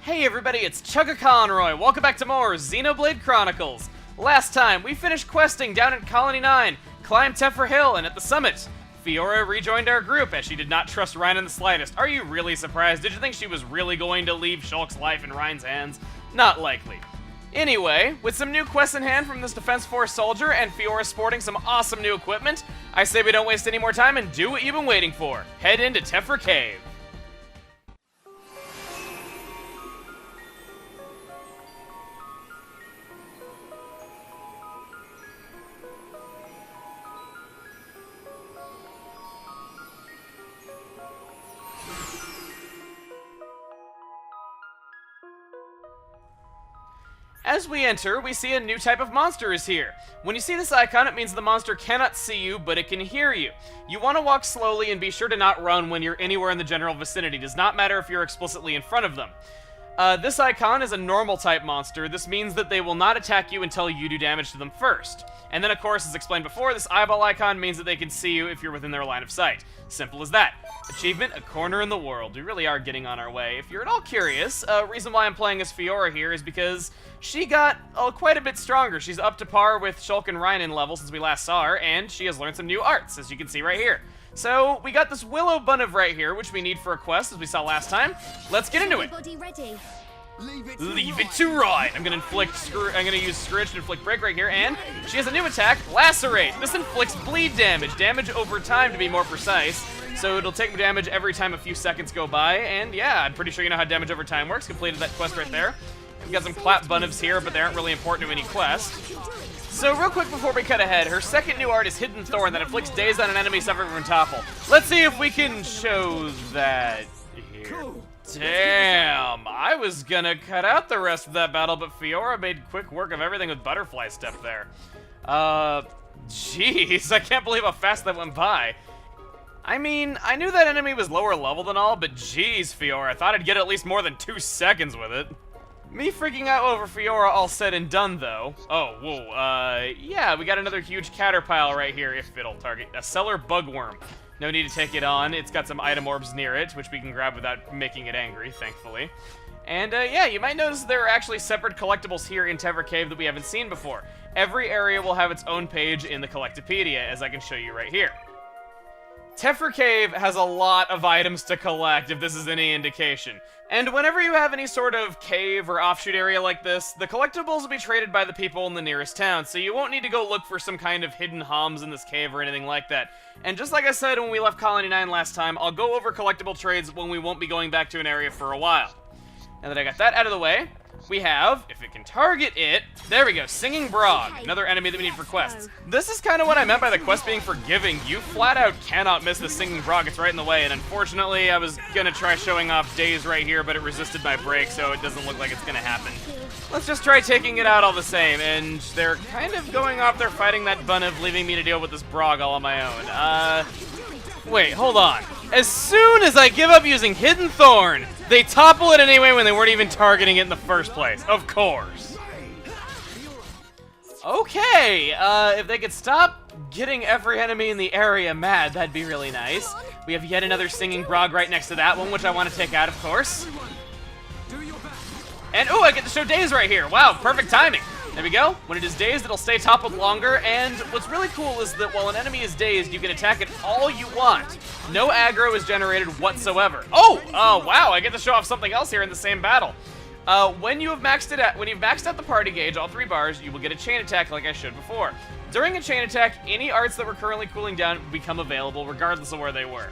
Hey everybody, it's Chugga Conroy. Welcome back to more Xenoblade Chronicles. Last time, we finished questing down at Colony 9, climbed Tephra Hill, and at the summit, Fiora rejoined our group as she did not trust Rein in the slightest. Are you really surprised? Did you think she was really going to leave Shulk's life in Rein's hands? Not likely. Anyway, with some new quests in hand from this Defense Force soldier and Fiora sporting some awesome new equipment, I say we don't waste any more time and do what you've been waiting for. Head into Tephra Cave. As we enter, we see a new type of monster is here. When you see this icon, it means the monster cannot see you, but it can hear you. You want to walk slowly and be sure to not run when you're anywhere in the general vicinity. It does not matter if you're explicitly in front of them. This icon is a normal type monster. This means that they will not attack you until you do damage to them first. And then, of course, as explained before, this eyeball icon means that they can see you if you're within their line of sight. Simple as that. Achievement, a corner in the world. We really are getting on our way. If you're at all curious, reason why I'm playing as Fiora here is because she got quite a bit stronger. She's up to par with Shulk and Rein in level since we last saw her, and she has learned some new arts, as you can see right here. So, we got this Willow Bunniv right here, which we need for a quest, as we saw last time. Let's get into it. Ready. Leave it to Rein. I'm gonna use Scourge to inflict break right here, and she has a new attack, Lacerate. This inflicts bleed damage over time to be more precise. So it'll take damage every time a few seconds go by, and yeah, I'm pretty sure you know how damage over time works. Completed that quest right there. We've got some Clap Bunnivs here, but they aren't really important to any quest. So real quick before we cut ahead, her second new art is Hidden Thorn that inflicts daze on an enemy suffering from topple. Let's see if we can show that here. Damn, I was gonna cut out the rest of that battle, but Fiora made quick work of everything with Butterfly Step there. Jeez, I can't believe how fast that went by. I mean, I knew that enemy was lower level than all, but geez, Fiora, I thought I'd get at least more than 2 seconds with it. Me freaking out over Fiora all said and done, though. Oh, whoa, yeah, we got another huge Caterpillar right here, if it'll target. A Cellar Bugworm. No need to take it on. It's got some item orbs near it, which we can grab without making it angry, thankfully. And, yeah, you might notice there are actually separate collectibles here in Tephra Cave that we haven't seen before. Every area will have its own page in the Collectopedia, as I can show you right here. Tephra Cave has a lot of items to collect, if this is any indication. And whenever you have any sort of cave or offshoot area like this, the collectibles will be traded by the people in the nearest town, so you won't need to go look for some kind of hidden homs in this cave or anything like that. And just like I said when we left Colony 9 last time, I'll go over collectible trades when we won't be going back to an area for a while. Now that I got that out of the way, we have, if it can target it, there we go, Singing Brog, another enemy that we need for quests. This is kind of what I meant by the quest being forgiving. You flat out cannot miss the Singing Brog, it's right in the way, and unfortunately I was gonna try showing off Daze right here, but it resisted my break, so it doesn't look like it's gonna happen. Let's just try taking it out all the same, and they're kind of going off there fighting that Bunniv, leaving me to deal with this Brog all on my own. Wait, hold on. As soon as I give up using Hidden Thorn, they topple it anyway when they weren't even targeting it in the first place. Of course. Okay, if they could stop getting every enemy in the area mad, that'd be really nice. We have yet another Singing Brog right next to that one, which I want to take out, of course. And, ooh, I get to show Daze right here. Wow, perfect timing. There we go. When it is dazed, it'll stay toppled longer, and what's really cool is that while an enemy is dazed, you can attack it all you want. No aggro is generated whatsoever. Oh, wow, I get to show off something else here in the same battle. When you've maxed out the party gauge, all 3 bars, you will get a chain attack like I showed before. During a chain attack, any arts that were currently cooling down become available regardless of where they were.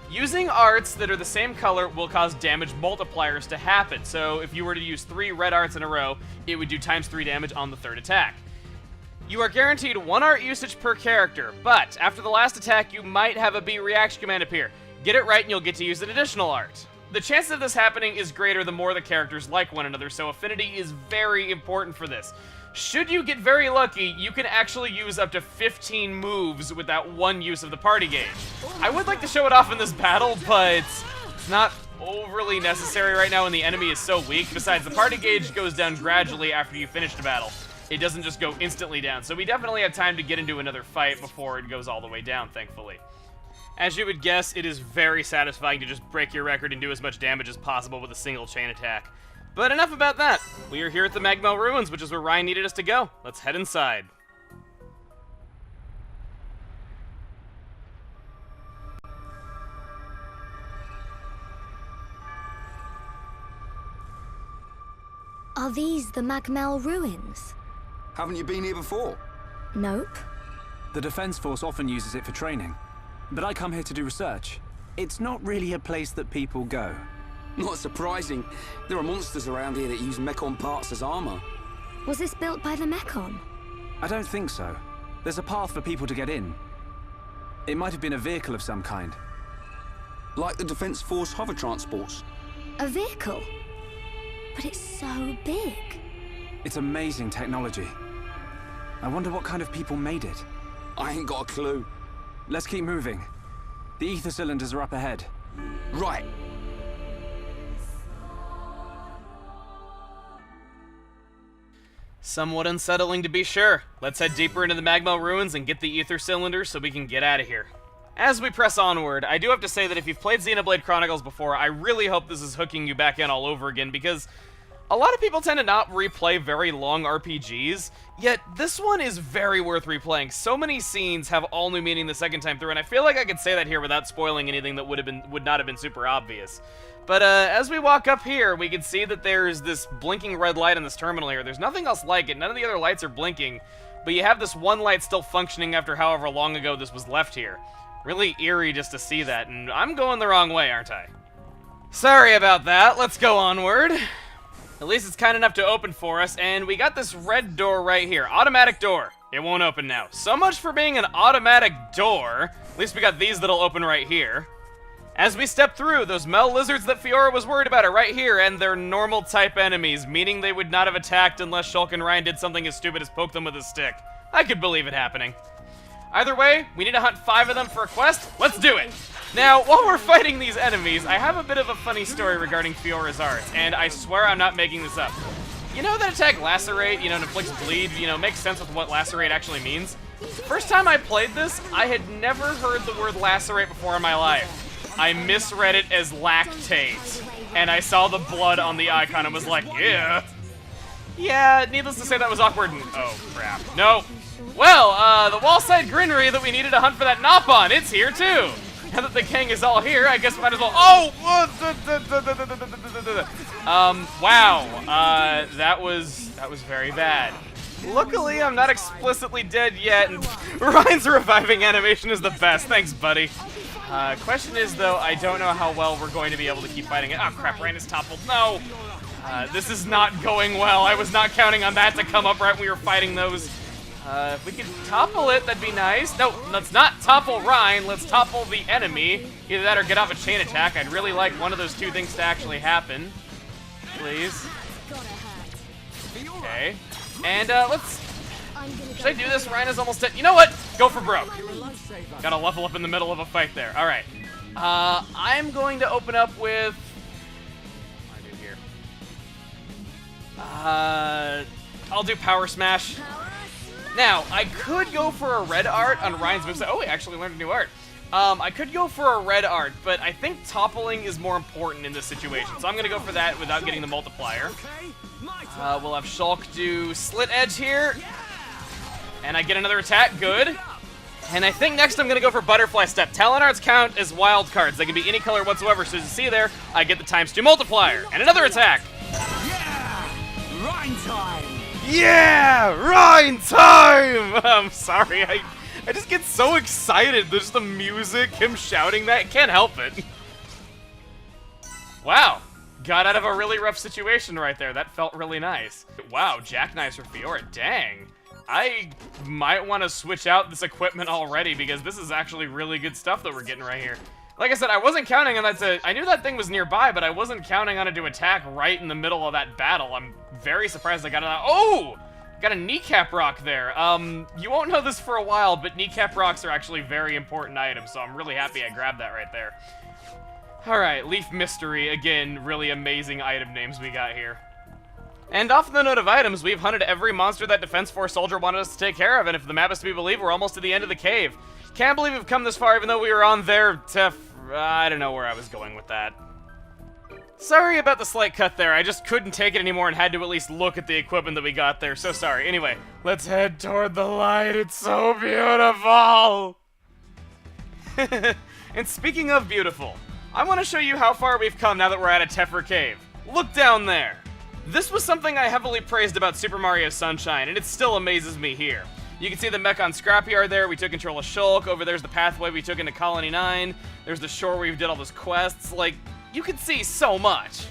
Using arts that are the same color will cause damage multipliers to happen, so if you were to use 3 red arts in a row, it would do ×3 damage on the 3rd attack. You are guaranteed 1 art usage per character, but after the last attack, you might have a B reaction command appear. Get it right and you'll get to use an additional art. The chance of this happening is greater the more the characters like one another, so affinity is very important for this. Should you get very lucky, you can actually use up to 15 moves without 1 use of the party gauge. I would like to show it off in this battle, but it's not overly necessary right now when the enemy is so weak. Besides, the party gauge goes down gradually after you finish the battle. It doesn't just go instantly down, so we definitely have time to get into another fight before it goes all the way down, thankfully. As you would guess, it is very satisfying to just break your record and do as much damage as possible with a single chain attack. But enough about that. We are here at the Mag Mell Ruins, which is where Ryan needed us to go. Let's head inside. Are these the Mag Mell Ruins? Haven't you been here before? Nope. The Defense Force often uses it for training, but I come here to do research. It's not really a place that people go. Not surprising. There are monsters around here that use Mechon parts as armor. Was this built by the Mechon? I don't think so. There's a path for people to get in. It might have been a vehicle of some kind. Like the Defense Force hover transports. A vehicle? But it's so big. It's amazing technology. I wonder what kind of people made it. I ain't got a clue. Let's keep moving. The ether cylinders are up ahead. Right. Somewhat unsettling to be sure. Let's head deeper into the Mag Mell Ruins and get the ether cylinders so we can get out of here. As we press onward, I do have to say that if you've played Xenoblade Chronicles before, I really hope this is hooking you back in all over again, because a lot of people tend to not replay very long RPGs, yet this one is very worth replaying. So many scenes have all new meaning the second time through, and I feel like I could say that here without spoiling anything that would not have been super obvious. But as we walk up here, we can see that there's this blinking red light in this terminal here. There's nothing else like it. None of the other lights are blinking, but you have this one light still functioning after however long ago this was left here. Really eerie just to see that, and I'm going the wrong way, aren't I? Sorry about that. Let's go onward. At least it's kind enough to open for us, and we got this red door right here. Automatic door. It won't open now. So much for being an automatic door. At least we got these that'll open right here. As we step through, those Mell lizards that Fiora was worried about are right here, and they're normal type enemies, meaning they would not have attacked unless Shulk and Ryan did something as stupid as poke them with a stick. I could believe it happening. Either way, we need to hunt 5 of them for a quest. Let's do it! Now, while we're fighting these enemies, I have a bit of a funny story regarding Fiora's art, and I swear I'm not making this up. You know that attack Lacerate, and inflicts bleed, makes sense with what Lacerate actually means? First time I played this, I had never heard the word Lacerate before in my life. I misread it as lactate, and I saw the blood on the icon and was like, yeah. Yeah, needless to say that was awkward and, oh crap, no. Well, the wall-side greenery that we needed to hunt for that Nopon, it's here too! Now that the king is all here, I guess we might as well- Oh! Wow, that was very bad. Luckily, I'm not explicitly dead yet, and Ryan's reviving animation is the best, thanks buddy. Question is though, I don't know how well we're going to be able to keep fighting it. Oh crap, Ryan is toppled, no! This is not going well, I was not counting on that to come up right when we were fighting those. If we could topple it, that'd be nice. No, let's not topple Ryan, let's topple the enemy. Either that or get off a chain attack. I'd really like one of those two things to actually happen. Please. Okay. And, should I do this? Ryan is almost dead. You know what? Go for broke. Gotta level up in the middle of a fight there. Alright. I'm going to open up with... What do I do here? I'll do Power Smash. Now, I could go for a red art on Ryan's moveset. Oh, we actually learned a new art. I could go for a red art, but I think toppling is more important in this situation. So I'm going to go for that without getting the multiplier. We'll have Shulk do Slit Edge here. And I get another attack. Good. And I think next I'm going to go for Butterfly Step. Talon Arts count as wild cards. They can be any color whatsoever. So as you see there, I get the ×2 multiplier. And another attack. Yeah! Rhine time! Yeah! Rhine time! I'm sorry, I just get so excited. There's the music, him shouting that. Can't help it. Wow. Got out of a really rough situation right there. That felt really nice. Wow, jackknives for Fiora. Dang. I might want to switch out this equipment already because this is actually really good stuff that we're getting right here. Like I said, I wasn't counting on that to... I knew that thing was nearby, but I wasn't counting on it to attack right in the middle of that battle. I'm very surprised I got it out. Oh! Got a kneecap rock there. You won't know this for a while, but kneecap rocks are actually very important items, so I'm really happy I grabbed that right there. Alright, Leaf Mystery. Again, really amazing item names we got here. And off the note of items, we've hunted every monster that Defense Force soldier wanted us to take care of, and if the map is to be believed, we're almost to the end of the cave. Can't believe we've come this far, even though we were on there to... I don't know where I was going with that. Sorry about the slight cut there, I just couldn't take it anymore and had to at least look at the equipment that we got there, so sorry. Anyway, let's head toward the light, it's so beautiful! And speaking of beautiful, I want to show you how far we've come now that we're at a Tephra Cave. Look down there! This was something I heavily praised about Super Mario Sunshine, and it still amazes me here. You can see the Mechon Scrapyard there, we took control of Shulk, over there's the pathway we took into Colony 9, there's the shore where we did all those quests, like, you can see so much.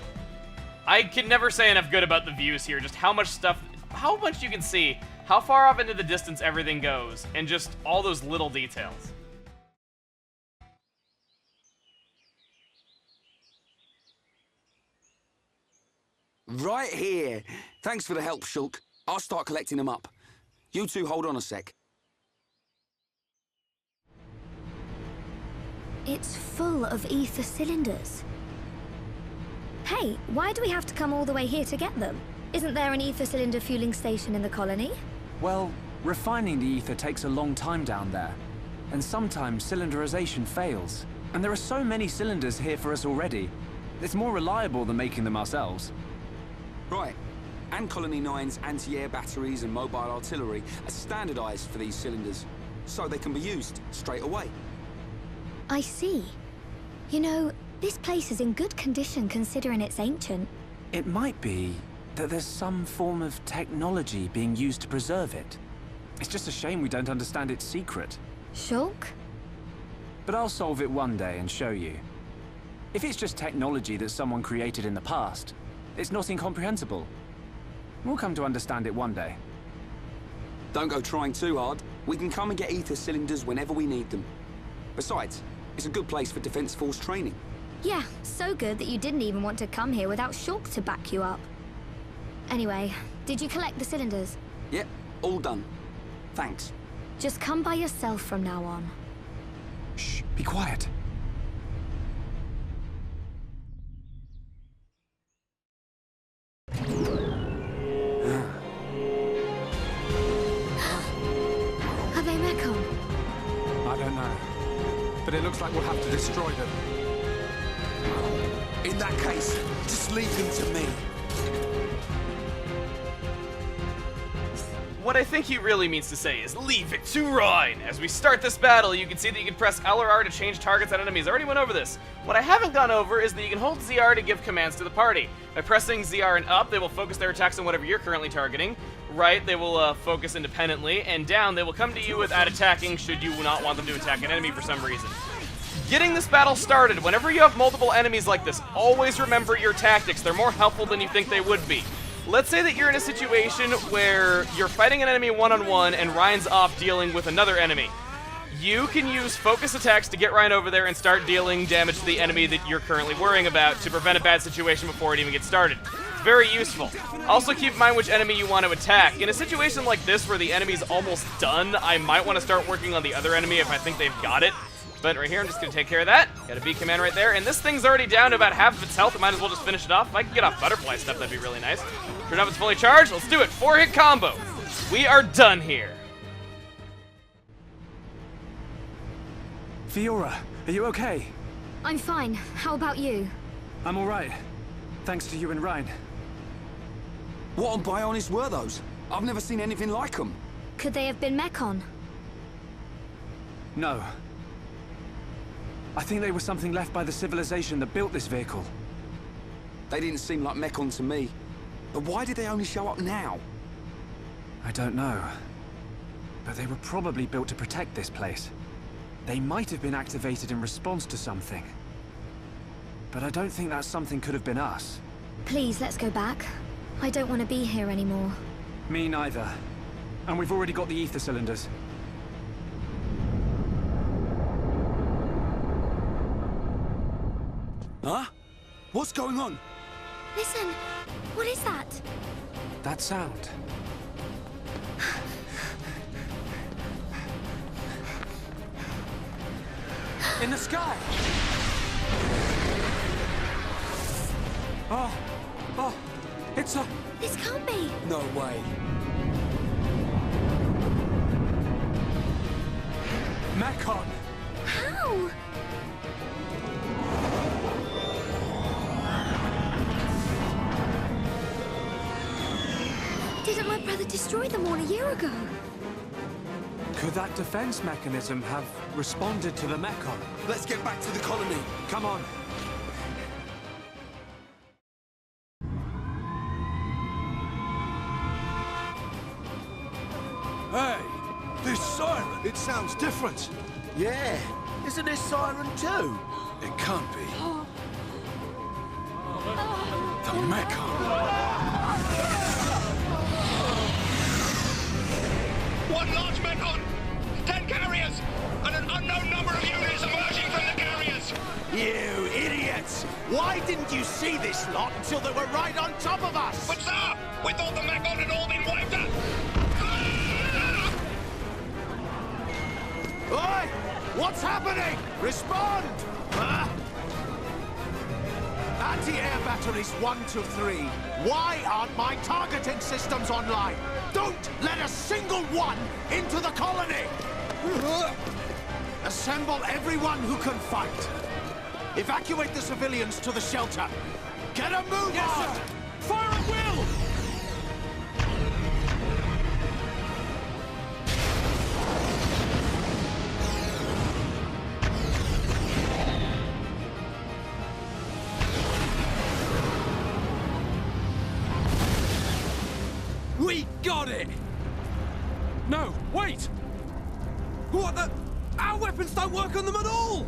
I can never say enough good about the views here, just how much you can see, how far off into the distance everything goes, and just all those little details. Right here. Thanks for the help, Shulk. I'll start collecting them up. You two hold on a sec. It's full of ether cylinders. Hey, why do we have to come all the way here to get them? Isn't there an ether cylinder fueling station in the colony? Well, refining the ether takes a long time down there. And sometimes cylinderization fails. And there are so many cylinders here for us already. It's more reliable than making them ourselves. Right. And Colony 9's anti-air batteries and mobile artillery are standardized for these cylinders, so they can be used straight away. I see. You know, this place is in good condition considering it's ancient. It might be that there's some form of technology being used to preserve it. It's just a shame we don't understand its secret. Shulk? But I'll solve it one day and show you. If it's just technology that someone created in the past, it's not incomprehensible. We'll come to understand it one day. Don't go trying too hard. We can come and get ether cylinders whenever we need them. Besides, it's a good place for Defense Force training. Yeah, so good that you didn't even want to come here without Shulk to back you up. Anyway, did you collect the cylinders? Yep, all done. Thanks. Just come by yourself from now on. Shh, be quiet. Are they Mechon? I don't know. But it looks like we'll have to destroy them. In that case, just leave them to me. What I think he really means to say is, leave it to Rhine! As we start this battle, you can see that you can press L or R to change targets on enemies. I already went over this. What I haven't gone over is that you can hold ZR to give commands to the party. By pressing ZR and up, they will focus their attacks on whatever you're currently targeting. Right, they will focus independently. And down, they will come to you without attacking should you not want them to attack an enemy for some reason. Getting this battle started, whenever you have multiple enemies like this, always remember your tactics. They're more helpful than you think they would be. Let's say that you're in a situation where you're fighting an enemy one-on-one and Ryan's off dealing with another enemy. You can use focus attacks to get Ryan over there and start dealing damage to the enemy that you're currently worrying about to prevent a bad situation before it even gets started. It's very useful. Also keep in mind which enemy you want to attack. In a situation like this where the enemy's almost done, I might want to start working on the other enemy if I think they've got it. But right here, I'm just going to take care of that. Got a B command right there. And this thing's already down to about half of its health. I might as well just finish it off. If I can get off butterfly stuff, that'd be really nice. Turn off it's fully charged. Let's do it. 4-hit combo. We are done here. Fiora, are you okay? I'm fine. How about you? I'm alright. Thanks to you and Ryan. What on Bionis were those? I've never seen anything like them. Could they have been Mechon? No. I think they were something left by the civilization that built this vehicle. They didn't seem like Mechon to me. But why did they only show up now? I don't know. But they were probably built to protect this place. They might have been activated in response to something. But I don't think that something could have been us. Please, let's go back. I don't want to be here anymore. Me neither. And we've already got the ether cylinders. Huh? What's going on? Listen, what is that? That sound. In the sky! Oh, it's a... This can't be. No way. Mechon! How? didn't my brother destroy them all a year ago? Could that defense mechanism have responded to the Mechon? Let's get back to the colony. Come on. Hey, this siren, it sounds different. Yeah, isn't this siren too? It can't be. The Mechon. One large Mechon, 10 carriers, and an unknown number of units emerging from the carriers. You idiots! Why didn't you see this lot until they were right on top of us? But sir, we thought the Mechon had all been wiped out. Oi! What's happening? Respond! Huh? Anti-air batteries 1 to 3. Why aren't my targeting systems online? Don't let a single one into the colony! Assemble everyone who can fight. Evacuate the civilians to the shelter. Get a move on! Sir. Fire at will! We got it! No, wait! What the? Our weapons don't work on them at all!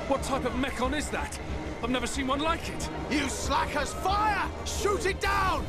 What type of Mechon is that? I've never seen one like it. You slackers, fire! Shoot it down!